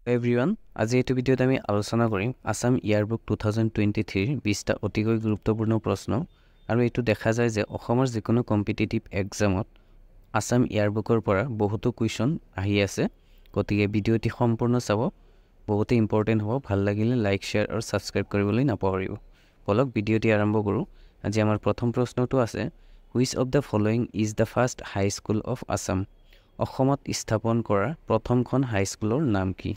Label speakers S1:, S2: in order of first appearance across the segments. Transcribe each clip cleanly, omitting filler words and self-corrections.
S1: Everyone আজি এইটো ভিডিঅ'ত আমি আলোচনা কৰিম আসাম ইয়াৰবুক 2023 20টা অতিকৈ গুৰুত্বপূৰ্ণ প্ৰশ্ন আৰু এইটো দেখা যায় যে অসমৰ যিকোনো কম্পিটিটিভ এক্সামত আসাম ইয়াৰবুকৰ পৰা বহুতো কুৱেশ্যন আহি আছে গতিকে ভিডিঅ'টি সম্পূৰ্ণ চাব বহুতে ইম্পৰ্টেণ্ট হ'ব ভাল লাগিলে লাইক শেয়াৰ আৰু সাবস্ক্ৰাইব কৰিবলৈ নাপাহৰিব বলক ভিডিঅ'টি আৰম্ভ কৰোঁ আজি আমাৰ প্ৰথম প্ৰশ্নটো আছে which of the following is the first high school of Assam অসমত স্থাপন কৰা প্ৰথমখন হাই স্কুলৰ নাম কি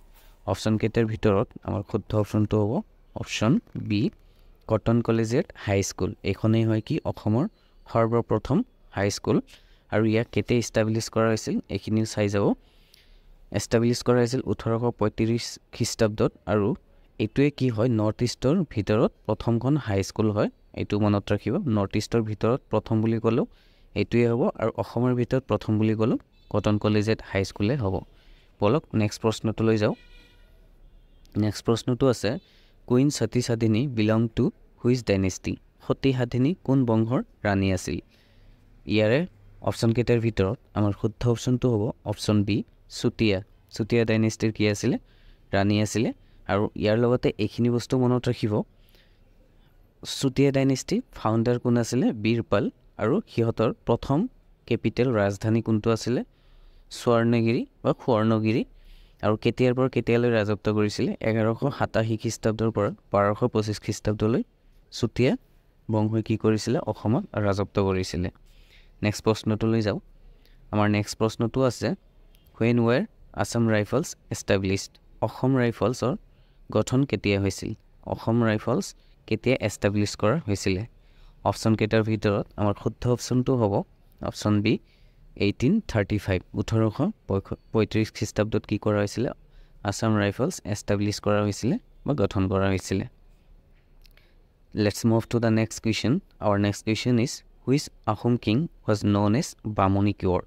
S1: অপশন কেইটাৰ ভিতৰত আমাৰ শুদ্ধ অপশনটো হ'ব অপশন বি কটন কলেজিয়েট হাই স্কুল এইখনেই হয় কি অসমৰ সৰ্বপ্ৰথম হাই স্কুল আৰু ইয়াক কেতিয়া এষ্টাব্লিছ কৰা হৈছিল এইখিনিও চাই যাব এষ্টাব্লিছ কৰা হৈছিল 1835 খ্ৰীষ্টাব্দত আৰু এইটোৱে কি হয় নৰ্থ ইষ্টৰ ভিতৰত প্ৰথমখন হাই স্কুল হয় এইটো মনত ৰাখিব নৰ্থ ইষ্টৰ ভিতৰত প্ৰথম বুলি ক'লেও এইটোৱে হ'ব আৰু অসমৰ ভিতৰত প্ৰথম বুলি ক'লেও কটন কলেজিয়েট হাই স্কুলে হ'ব বলক নেক্সট প্ৰশ্নটো লৈ যাওঁ নেক্সট প্ৰশ্নটো আছে queen Sati Sadhini belong to which dynasty Sati Sadhini কোন বংশৰ ৰাণী আছিল ইয়াৰে অপশন কেইটাৰ ভিতৰত আমাৰ শুদ্ধ অপশনটো হ'ব অপশন বি চুতীয়া ডাইনেষ্টিৰ কি আছিলে ৰাণী আছিলে আৰু ইয়াৰ লগতে এইখিনি বস্তু মনত ৰাখিব চুতীয়া ডাইনেষ্টি ফাউণ্ডাৰ কোন আছিলে বীৰপাল আৰু সিহঁতৰ প্ৰথম কেপিটেল ৰাজধানী কোনটো আছিলে সুৱৰ্ণগিৰি আৰু কেতিয়াৰ পৰা কেতিয়ালৈ ৰাজত্ব কৰিছিলে 1187 খ্ৰীষ্টাব্দৰ পৰা 1225 খ্ৰীষ্টাব্দলৈ চুতীয়া বংশই কি কৰিছিলে অসমত ৰাজত্ব কৰিছিলে নেক্সট প্ৰশ্নটো লৈ যাওঁ আমাৰ নেক্সট প্ৰশ্নটো আছে when were Assam Rifles established Assam ৰাইফলছৰ গঠন কেতিয়া হৈছিল অসম ৰাইফলছ কেতিয়া এষ্টাব্লিছ কৰা হৈছিলে অপশন কেইটাৰ ভিতৰত আমাৰ শুদ্ধ অপশনটো হ'ব অপশন বি 1835 খ্ৰীষ্টাব্দত কি কৰা হৈছিলে আসাম ৰাইফলছ এষ্টাব্লিছ কৰা হৈছিলে বা গঠন কৰা হৈছিলে let's move to the next question our next question is which Ahom king was known as Bamuni কিয়ৰ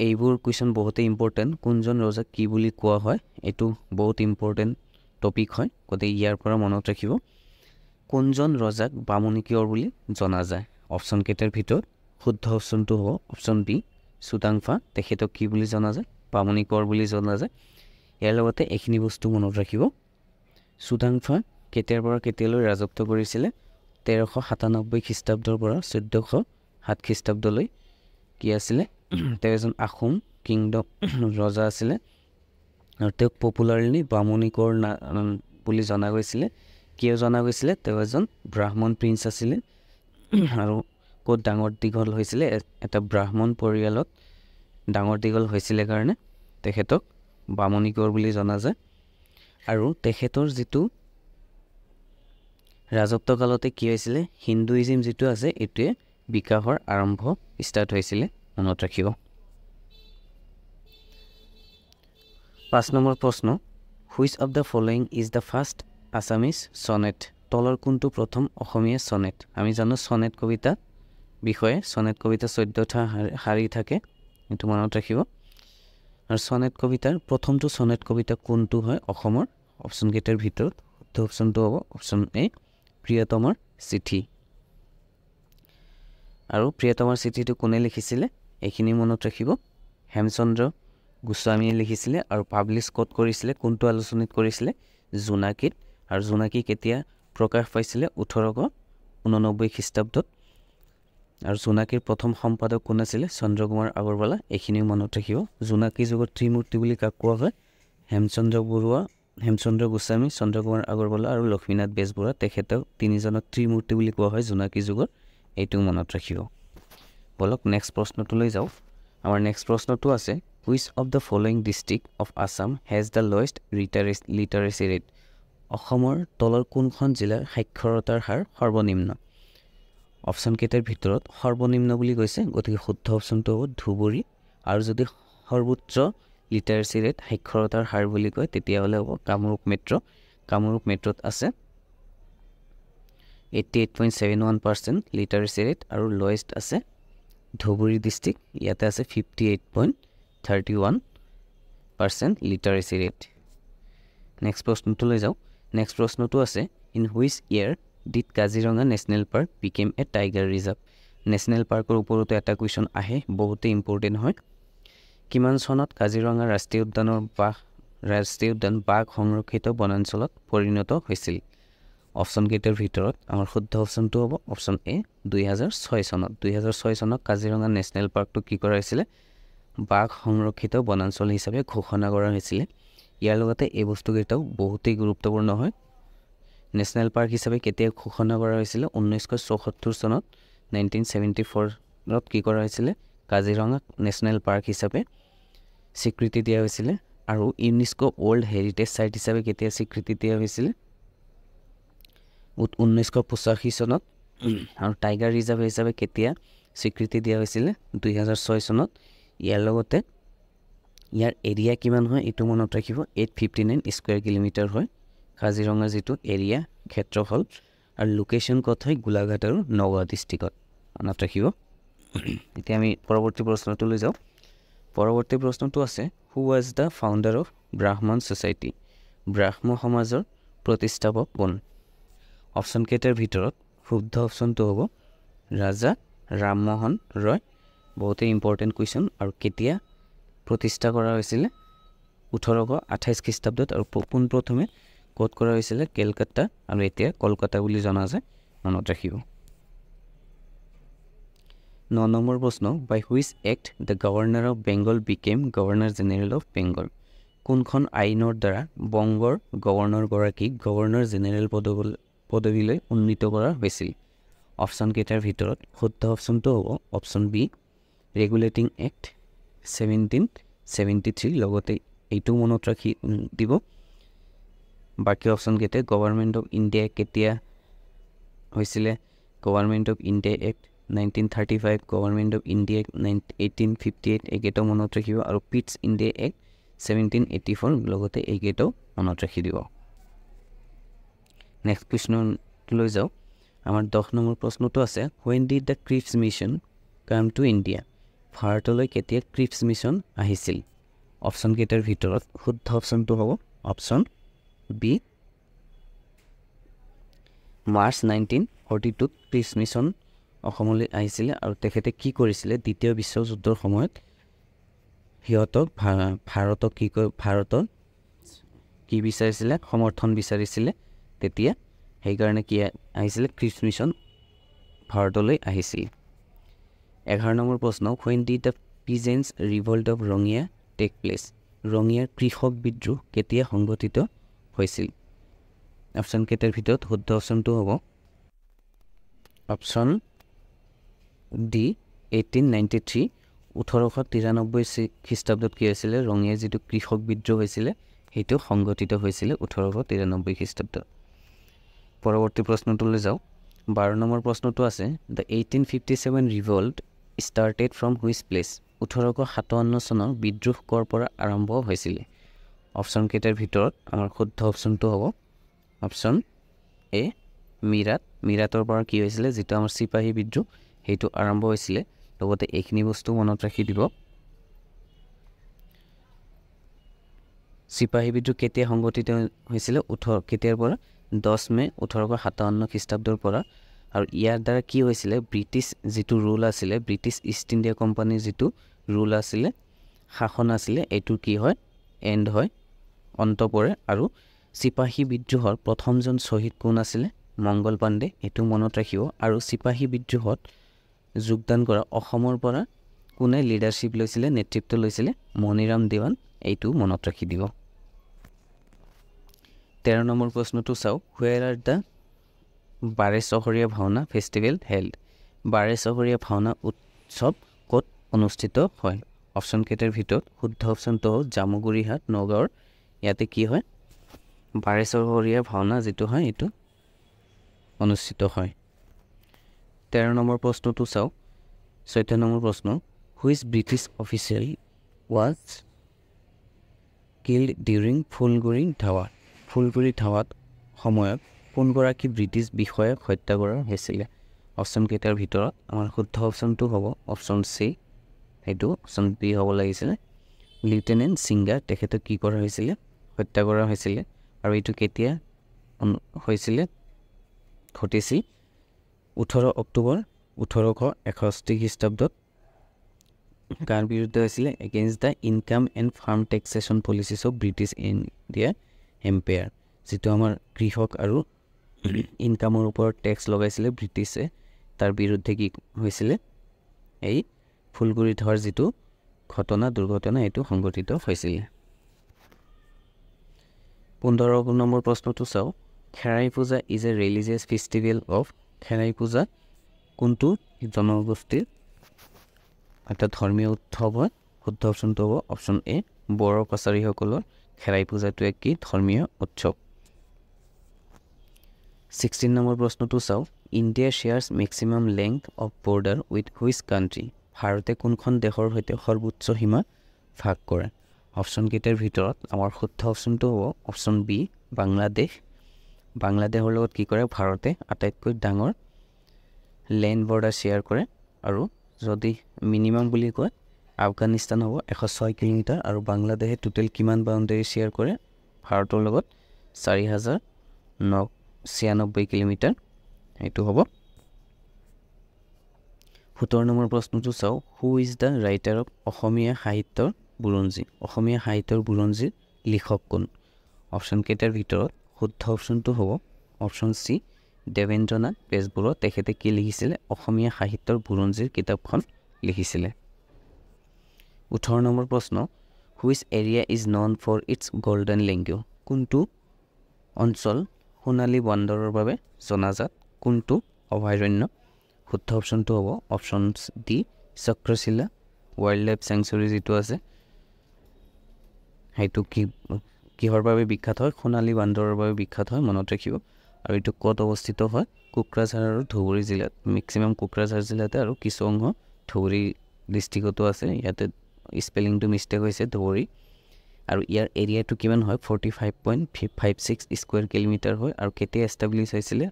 S1: এইবোৰ কুৱেশ্যন বহুতেই ইম্পৰ্টেণ্ট কোনজন ৰজাক কি বুলি কোৱা হয় এইটো বহুত ইম্পৰ্টেণ্ট টপিক হয় গতিকে ইয়াৰ পৰা মনত ৰাখিব কোনজন ৰজাক বামুণী কিয়ৰ বুলি জনা যায় অপশন কেইটাৰ ভিতৰত শুদ্ধ অপশনটো হ'ব অপশন বি চুডাংফা তেখেতক কি বুলি জনা যায় বামুণী কোঁৱৰ বুলি জনা যায় ইয়াৰ লগতে এইখিনি বস্তু মনত ৰাখিব চুডাংফা কেতিয়াৰ পৰা কেতিয়ালৈ ৰাজত্ব কৰিছিলে 1397 খ্ৰীষ্টাব্দৰ পৰা 1407 খ্ৰীষ্টাব্দলৈ কি আছিলে তেওঁ এজন আহোম কিংডম ৰজা আছিলে আৰু তেওঁক পপুলাৰলি বামুণী কোঁৱৰ বুলি জনা গৈছিলে কিয় জনা গৈছিলে তেওঁ এজন ব্ৰাহ্মণ প্ৰিন্স আছিলে আৰু ক'ত ডাঙৰ দীঘল হৈছিলে এটা ব্ৰাহ্মণ পৰিয়ালত ডাঙৰ দীঘল হৈছিলে কাৰণে তেখেতক বামুণী কোঁৱৰ বুলি জনা যায় আৰু তেখেতৰ যিটো ৰাজত্ব কালতে কি হৈছিলে হিন্দুইজিম যিটো আছে এইটোৱে বিকাশৰ আৰম্ভ ষ্টাৰ্ট হৈছিলে মনত ৰাখিব 5 নম্বৰ প্ৰশ্ন which of the following is the first Assamese sonnet তলৰ কোনটো প্ৰথম অসমীয়া সনেট আমি জানো সনেট কবিতা বিষয়ে সনেট কবিতা 14টা শাৰী থাকে এইটো মনত ৰাখিব আৰু সনেট কবিতাৰ প্ৰথমটো সনেট কবিতা কোনটো হয় অসমৰ অপশন কেইটাৰ ভিতৰত শুদ্ধ অপশনটো হ'ব অপশন এ প্ৰিয়তমৰ চিঠি আৰু প্ৰিয়তমৰ চিঠিটো কোনে লিখিছিলে এইখিনি মনত ৰাখিব হেমচন্দ্ৰ গোস্বামীয়ে লিখিছিলে আৰু পাব্লিছ ক'ত কৰিছিলে কোনটো আলোচনীত কৰিছিলে জোনাকীত আৰু জোনাকী কেতিয়া প্ৰকাশ পাইছিলে 1889 খ্ৰীষ্টাব্দত আৰু জোনাকীৰ প্ৰথম সম্পাদক কোন আছিলে চন্দ্ৰকুমাৰ আগৰৱালা এইখিনিও মনত ৰাখিব জোনাকী যুগৰ ত্ৰিমূৰ্তি বুলি কাক কোৱা হয় হেমচন্দ্ৰ গোস্বামী চন্দ্ৰকুমাৰ আগৰৱালা আৰু লক্ষ্মীনাথ বেজবৰুৱা তেখেতক তিনিজনক ত্ৰিমূৰ্তি বুলি কোৱা হয় জোনাকী যুগৰ এইটো মনত ৰাখিব বলক নেক্সট প্ৰশ্নটো লৈ যাওঁ আমাৰ নেক্সট প্ৰশ্নটো আছে which of the following district of Assam has the lowest লিটাৰেচি rate অসমৰ তলৰ কোনখন জিলাৰ সাক্ষৰতাৰ হাৰ সৰ্বনিম্ন অপশন কেইটাৰ ভিতৰত সৰ্বনিম্ন বুলি কৈছে গতিকে শুদ্ধ অপশনটো হ'ব ধুবুৰী আৰু যদি সৰ্বোচ্চ লিটাৰেচি ৰেট সাক্ষৰতাৰ হাৰ বুলি কয় তেতিয়াহ'লে হ'ব কামৰূপ মেট্ৰত আছে 88.71% লিটাৰেচি ৰেট আৰু লয়েষ্ট আছে ধুবুৰী ডিষ্ট্ৰিক্ট ইয়াতে আছে 58.31% লিটাৰেচি ৰেট নেক্সট প্ৰশ্নটো লৈ যাওঁ নেক্সট প্ৰশ্নটো আছে in which year did Kaziranga national park became A tiger reserve national পাৰ্কৰ ওপৰতো এটা কুৱেশ্যন আহে বহুতে ইম্পৰ্টেণ্ট হয় কিমান চনত কাজিৰঙা ৰাষ্ট্ৰীয় উদ্যানৰ ৰাষ্ট্ৰীয় উদ্যান বাঘ সংৰক্ষিত বনাঞ্চলত পৰিণত হৈছিল? অপশ্যন কেইটাৰ ভিতৰত আমাৰ শুদ্ধ অপশ্যনটো হ'ব অপশ্যন এ 2006 চনত। 2006 চনত কাজিৰঙা নেশ্যনেল পাৰ্কটো কি কৰা হৈছিলে? বাঘ সংৰক্ষিত বনাঞ্চল হিচাপে ঘোষণা কৰা হৈছিলে। ইয়াৰ লগতে এই বস্তুকেইটাও বহুতেই গুৰুত্বপূৰ্ণ হয়। নেশ্যনেল পাৰ্ক হিচাপে কেতিয়া ঘোষণা কৰা হৈছিলে? 1974 চনত 1974ত কি কৰা হৈছিলে? কাজিৰঙা নেশ্যনেল পাৰ্ক হিচাপে স্বীকৃতি দিয়া হৈছিলে। আৰু ইউনেস্কো ৱৰ্ল্ড হেৰিটেজ চাইট হিচাপে কেতিয়া স্বীকৃতি দিয়া হৈছিলে? 1985 চনত। আৰু টাইগাৰ ৰিজাৰ্ভ হিচাপে কেতিয়া স্বীকৃতি দিয়া হৈছিলে? 2006 চনত। ইয়াৰ লগতে ইয়াৰ এৰিয়া কিমান হয় এইটো মনত ৰাখিব। 859 স্কুৱেৰ কিলোমিটাৰ হয় কাজিৰঙাৰ যিটো এৰিয়া ক্ষেত্ৰফল। আৰু লোকেশ্যন ক'ত হয়? গোলাঘাট আৰু নগাঁও ডিষ্ট্ৰিক্টত মনত ৰাখিব। এতিয়া আমি পৰৱৰ্তী প্ৰশ্নটোলৈ যাওঁ। পৰৱৰ্তী প্ৰশ্নটো আছে who was the founder of ব্ৰাহ্মণ ছ'চাইটি? ব্ৰাহ্ম সমাজৰ প্ৰতিষ্ঠাপক কোন? অপশ্যন কেইটাৰ ভিতৰত শুদ্ধ অপশ্যনটো হ'ব ৰাজা ৰামমোহন ৰয়। বহুতেই ইম্পৰ্টেণ্ট কুৱেশ্যন। আৰু কেতিয়া প্ৰতিষ্ঠা কৰা হৈছিলে? 1828 খ্ৰীষ্টাব্দত। আৰু পোনপ্ৰথমে ক'ত কৰা হৈছিলে? কেলকাতা, আৰু এতিয়া কলকাতা বুলি জনা যায়, মনত ৰাখিব। 9 নম্বৰ প্ৰশ্ন by which act the governor of Bengal became governor general of Bengal? কোনখন আইনৰ দ্বাৰা বংগৰ গভৰ্ণৰগৰাকীক গভৰ্ণৰ জেনেৰেল পদবীলৈ উন্নীত কৰা হৈছিল? অপশ্যন কেইটাৰ ভিতৰত শুদ্ধ অপশ্যনটো হ'ব অপশ্যন বি ৰেগুলেটিং এক্ট 1773। লগতে এইটো মনত ৰাখি দিব। বাকী অপশ্যন কেইটা গভৰ্ণমেণ্ট অফ ইণ্ডিয়া কেতিয়া হৈছিলে? Government of India act 1935, government of India act 1858, এইকেইটাও মনত ৰাখিব। আৰু পিটছ ইণ্ডিয়া এক্ট 1784, লগতে এইকেইটাও মনত ৰাখি দিব। নেক্সট কুৱেশ্যনলৈ যাওঁ। আমাৰ 10 নম্বৰ প্ৰশ্নটো আছে when did the Cripps mission come to India? ভাৰতলৈ কেতিয়া ক্ৰিপছ মিছন আহিছিল? অপশ্যন কেইটাৰ ভিতৰত শুদ্ধ অপশ্যনটো হ'ব অপশ্যন বি মাৰ্চ 1942ত ক্ৰিপছ মিছন অসমলৈ আহিছিলে। আৰু তেখেতে কি কৰিছিলে? দ্বিতীয় বিশ্বযুদ্ধৰ সময়ত সিহঁতক ভাৰতক কি বিচাৰিছিলে? সমৰ্থন বিচাৰিছিলে তেতিয়া। সেইকাৰণে কি আহিছিলে? ক্ৰিপছ মিছন ভাৰতলৈ আহিছিল। 11 নম্বৰ প্ৰশ্ন when did the peasants revolt of Rangia take place? ৰঙিয়াৰ কৃষক বিদ্ৰোহ কেতিয়া সংঘটিত হৈছিল? অপশ্যন কেইটাৰ ভিতৰত শুদ্ধ অপশ্যনটো হ'ব অপশ্যন ডি 1893। 1893 খ্ৰীষ্টাব্দত কি হৈছিলে? ৰঙিয়াৰ যিটো কৃষক বিদ্ৰোহ হৈছিলে সেইটো সংঘটিত হৈছিলে 1893 খ্ৰীষ্টাব্দত। পৰৱৰ্তী প্ৰশ্নটোলৈ যাওঁ। 12 নম্বৰ প্ৰশ্নটো আছে the 1857 revolt started from which place? 1857 চনৰ বিদ্ৰোহ ক'ৰ পৰা আৰম্ভ হৈছিলে? অপশ্যন কেইটাৰ ভিতৰত আমাৰ শুদ্ধ অপশ্যনটো হ'ব অপশ্যন এ মিৰাট। মিৰাটৰ পৰা কি হৈছিলে? যিটো আমাৰ চিপাহী বিদ্ৰোহ সেইটো আৰম্ভ হৈছিলে। লগতে এইখিনি বস্তু মনত ৰাখি দিব। চিপাহী বিদ্ৰোহ কেতিয়া সংঘটিত হৈছিলে? কেতিয়াৰ পৰা? 10 মে 1857 খ্ৰীষ্টাব্দৰ পৰা। আৰু ইয়াৰ দ্বাৰা কি হৈছিলে? ব্ৰিটিছ যিটো ৰুল আছিলে, ব্ৰিটিছ ইষ্ট ইণ্ডিয়া কোম্পানীৰ যিটো ৰুল আছিলে, শাসন আছিলে, এইটো কি হয়? এণ্ড হয়, অন্ত পৰে। আৰু চিপাহী বিদ্ৰোহৰ প্ৰথমজন শ্বহীদ কোন আছিলে? মংগল পাণ্ডে। এইটো মনত ৰাখিব। আৰু চিপাহী বিদ্ৰোহত যোগদান কৰা অসমৰ পৰা কোনে লিডাৰশ্বিপ লৈছিলে? নেতৃত্ব লৈছিলে মণিৰাম দেৱান। এইটো মনত ৰাখি দিব। 13 নম্বৰ প্ৰশ্নটো চাওঁ হুৱেৰ আৰ দ্য বাৰে চহৰীয়া ভাওনা ফেষ্টিভেল হেল্ড? বাৰে চহৰীয়া ভাওনা উৎসৱ ক'ত অনুষ্ঠিত হয়? অপশ্যন কেইটাৰ ভিতৰত শুদ্ধ অপশ্যনটো হ'ল জামুগুৰিহাট, নগাঁৱৰ। ইয়াতে কি হয়? বাৰে চহৰীয়া ভাওনা যিটো হয় এইটো অনুষ্ঠিত হয়। 13 নম্বৰ প্ৰশ্নটো চাওঁ। 14 নম্বৰ প্ৰশ্ন which British official was killed during Phulguri Dhawa? Phulguri ধাৱাত সময়ত কোনগৰাকী ব্ৰিটিছ বিষয়াক হত্যা কৰা হৈছিলে? অপশ্যন কেইটাৰ ভিতৰত আমাৰ শুদ্ধ অপশ্যনটো হ'ব অপশ্যন চি, সেইটো অপশ্যন বি হ'ব লাগিছিলে। লিউটেনেণ্ট সিংগাৰ তেখেতক কি কৰা হৈছিলে? হত্যা কৰা হৈছিলে। আৰু এইটো কেতিয়া হৈছিলে? ঘটিছিল 18 অক্টোবৰ 1861 খ্ৰীষ্টাব্দত কাৰ বিৰুদ্ধে হৈছিলে against the income and farm taxation policies of British India empire যিটো আমাৰ কৃষক আৰু ইনকামৰ ওপৰত টেক্স লগাইছিলে ব্ৰিটিছে তাৰ বিৰুদ্ধে কি হৈছিলে এই ফুলগুৰিত হোৱাৰ যিটো দুৰ্ঘটনা এইটো সংঘটিত হৈছিলে 15 নম্বৰ প্ৰশ্নটো চাওঁ Kherai Puja is a religious festival of Kherai Puja কোনটো জনগোষ্ঠীৰ এটা ধৰ্মীয় উৎসৱ হয় শুদ্ধ অপশ্যনটো হ'ব অপশ্যন এ বড়ো কছাৰীসকলৰ খেৰাই পূজাটো এক কি ধৰ্মীয় উৎসৱ 16 নম্বৰ প্ৰশ্নটো চাওঁ India shares maximum length of border with which country ভাৰতে কোনখন দেশৰ সৈতে সৰ্বোচ্চ সীমা ভাগ কৰে অপশ্যনকেইটাৰ ভিতৰত আমাৰ শুদ্ধ অপশ্যনটো হ'ব অপশ্যন বি বাংলাদেশৰ লগত কি কৰে ভাৰতে আটাইতকৈ ডাঙৰ লেণ্ড বৰ্ডাৰ শ্বেয়াৰ কৰে আৰু যদি মিনিমাম বুলি কয় আফগানিস্তান হ'ব 106 কিলোমিটাৰ আৰু বাংলাদেশে টোটেল কিমান বাউণ্ডাৰী শ্বেয়াৰ কৰে ভাৰতৰ লগত 4996 কিলোমিটাৰ এইটো হ'ব 17 নম্বৰ প্ৰশ্নটো চাওঁ who is the writer of Asomiya সাহিত্যৰ বুৰঞ্জীৰ লিখক কোন অপশ্যনকেইটাৰ ভিতৰত শুদ্ধ অপশ্যনটো হ'ব অপশ্যন চি দেৱেন্দ্ৰনাথ বেজবৰুৱা তেখেতে কি লিখিছিলে অসমীয়া সাহিত্যৰ বুৰঞ্জীৰ কিতাপখন লিখিছিলে 18 নম্বৰ প্ৰশ্ন which area is known for its golden langur কোনটো অঞ্চল সোণালী বান্দৰৰ বাবে জনাজাত কোনটো অভয়াৰণ্য শুদ্ধ অপশ্যনটো হ'ব option D চক্ৰশিলা wild life sanctuary যিটো আছে সেইটো কিহৰ বাবে বিখ্যাত হয় সোণালী বান্দৰৰ বাবে বিখ্যাত হয় মনত ৰাখিব আৰু এইটো ক'ত অৱস্থিত হয় কোকৰাঝাৰ আৰু ধুবুৰী জিলাত মেক্সিমাম কোকৰাঝাৰ জিলাতে আৰু কিছু অংশ ধুবুৰী ডিষ্ট্ৰিক্টতো আছে ইয়াতে স্পেলিংটো মিষ্টেক হৈছে ধুবুৰী আৰু ইয়াৰ এৰিয়াটো কিমান হয় 45.56 স্কুৱেৰ কিলোমিটাৰ হয় আৰু কেতিয়া এষ্টাব্লিছ হৈছিলে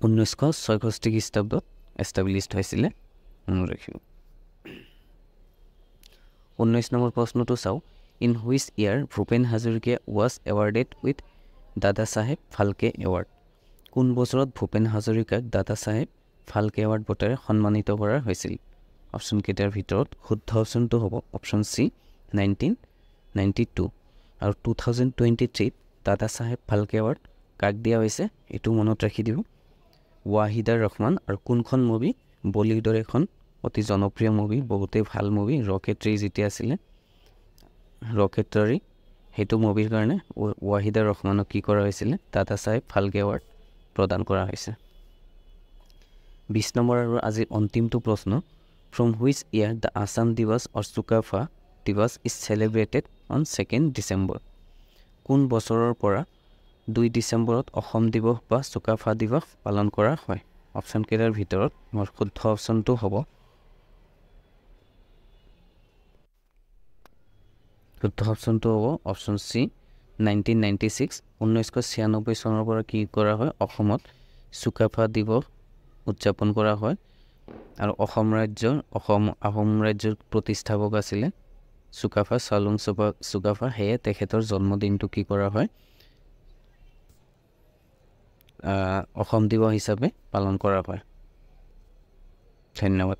S1: 1966 খ্ৰীষ্টাব্দত এষ্টাব্লিছ হৈছিলে মনত ৰাখিব 19 নম্বৰ প্ৰশ্নটো চাওঁ in which year Bhupen Hazarika was awarded with দাদা চাহেব ফাল্কে এৱাৰ্ড কোন বছৰত ভূপেন হাজৰিকাক দাদা চাহেব ফাল্কে এৱাৰ্ড বঁটাৰে সন্মানিত কৰা হৈছিল অপশ্যনকেইটাৰ ভিতৰত শুদ্ধ অপশ্যনটো হ'ব অপশ্যন চি 1992 আৰু 2023 দাদা চাহেব ফাল্কে এৱাৰ্ড কাক দিয়া হৈছে এইটো মনত ৰাখি দিব ৱাহিদাৰ ৰহমান আৰু কোনখন মুভি বলিউডৰ এখন অতি জনপ্ৰিয় মুভি বহুতেই ভাল মুভি ৰকেটৰী যেতিয়া আছিলে ৰকেটৰী সেইটো মুভিৰ কাৰণে ৱাহিদাৰ ৰহমানক কি কৰা হৈছিলে দাদা চাহেব ফাল্কে এৱাৰ্ড প্ৰদান কৰা হৈছে 20 নম্বৰ আৰু আজি অন্তিমটো প্ৰশ্ন from which year the Assam দিৱস অৰ চুকাফা দিৱস ইজ চেলিব্ৰেটেড অন 2 ডিচেম্বৰ কোন বছৰৰ পৰা 2 ডিচেম্বৰত অসম দিৱস বা চুকাফা দিৱস পালন কৰা হয় অপশ্যনকেইটাৰ ভিতৰত মোৰ শুদ্ধ অপশ্যনটো হ'ব অপশ্যন চি 1996 1996 চনৰ পৰা কি কৰা হয় অসমত চুকাফা দিৱস উদযাপন কৰা হয় আৰু আহোম ৰাজ্যৰ প্ৰতিষ্ঠাপক আছিলে চুকাফা চাওলুং চুকাফা সেয়ে তেখেতৰ জন্মদিনটো কি কৰা হয় অসম দিৱস হিচাপে পালন কৰা হয় ধন্যবাদ